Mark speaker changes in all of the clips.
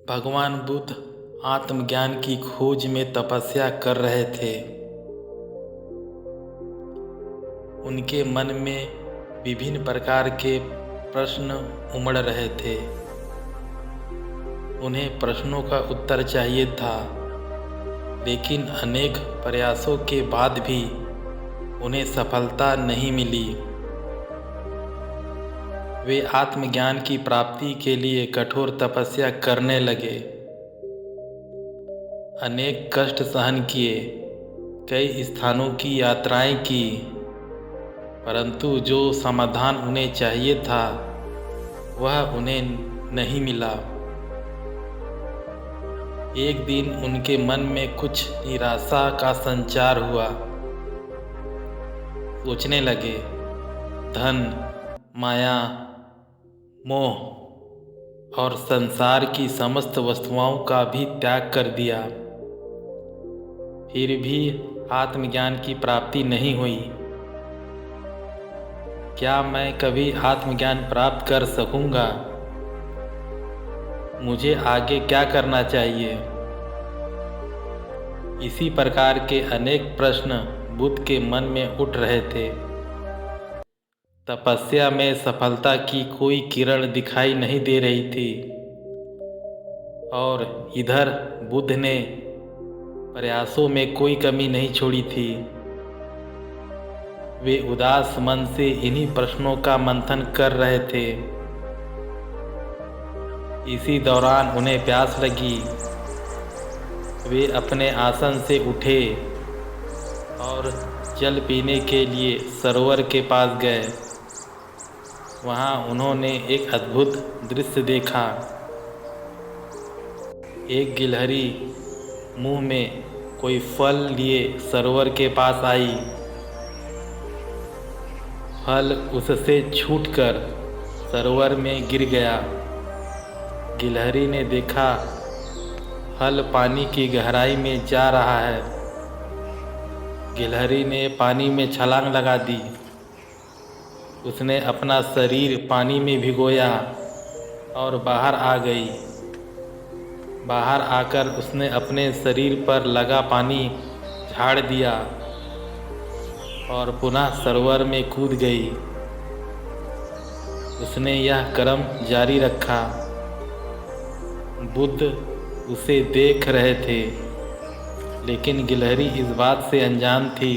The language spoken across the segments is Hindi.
Speaker 1: भगवान बुद्ध आत्मज्ञान की खोज में तपस्या कर रहे थे। उनके मन में विभिन्न प्रकार के प्रश्न उमड़ रहे थे। उन्हें प्रश्नों का उत्तर चाहिए था, लेकिन अनेक प्रयासों के बाद भी उन्हें सफलता नहीं मिली। वे आत्मज्ञान की प्राप्ति के लिए कठोर तपस्या करने लगे। अनेक कष्ट सहन किए, कई स्थानों की यात्राएं की, परंतु जो समाधान उन्हें चाहिए था वह उन्हें नहीं मिला। एक दिन उनके मन में कुछ निराशा का संचार हुआ। सोचने लगे, धन, माया, मोह और संसार की समस्त वस्तुओं का भी त्याग कर दिया, फिर भी आत्मज्ञान की प्राप्ति नहीं हुई। क्या मैं कभी आत्मज्ञान प्राप्त कर सकूंगा? मुझे आगे क्या करना चाहिए? इसी प्रकार के अनेक प्रश्न बुद्ध के मन में उठ रहे थे। तपस्या में सफलता की कोई किरण दिखाई नहीं दे रही थी, और इधर बुद्ध ने प्रयासों में कोई कमी नहीं छोड़ी थी। वे उदास मन से इन्हीं प्रश्नों का मंथन कर रहे थे। इसी दौरान उन्हें प्यास लगी। वे अपने आसन से उठे और जल पीने के लिए सरोवर के पास गए। वहाँ उन्होंने एक अद्भुत दृश्य देखा। एक गिलहरी मुंह में कोई फल लिए सरोवर के पास आई। फल उससे छूटकर सरोवर में गिर गया। गिलहरी ने देखा, फल पानी की गहराई में जा रहा है। गिलहरी ने पानी में छलांग लगा दी। उसने अपना शरीर पानी में भिगोया और बाहर आ गई। बाहर आकर उसने अपने शरीर पर लगा पानी झाड़ दिया और पुनः सरोवर में कूद गई। उसने यह कर्म जारी रखा। बुद्ध उसे देख रहे थे, लेकिन गिलहरी इस बात से अनजान थी।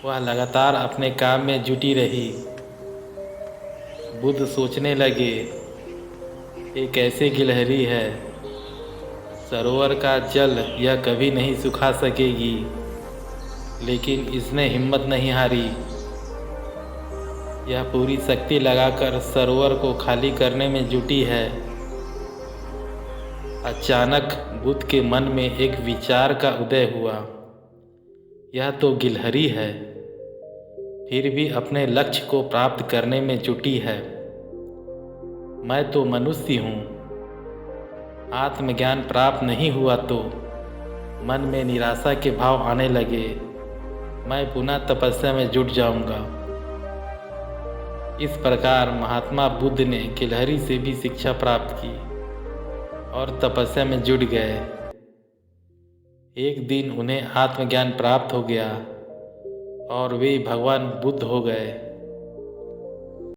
Speaker 1: वह लगातार अपने काम में जुटी रही। बुद्ध सोचने लगे, ये कैसे गिलहरी है? सरोवर का जल यह कभी नहीं सुखा सकेगी, लेकिन इसने हिम्मत नहीं हारी। यह पूरी शक्ति लगाकर सरोवर को खाली करने में जुटी है। अचानक बुद्ध के मन में एक विचार का उदय हुआ। यह तो गिलहरी है, फिर भी अपने लक्ष्य को प्राप्त करने में जुटी है। मैं तो मनुष्य हूँ। आत्मज्ञान प्राप्त नहीं हुआ तो मन में निराशा के भाव आने लगे। मैं पुनः तपस्या में जुट जाऊंगा। इस प्रकार महात्मा बुद्ध ने गिलहरी से भी शिक्षा प्राप्त की और तपस्या में जुट गए। एक दिन उन्हें आत्मज्ञान प्राप्त हो गया और वे भगवान बुद्ध हो गए।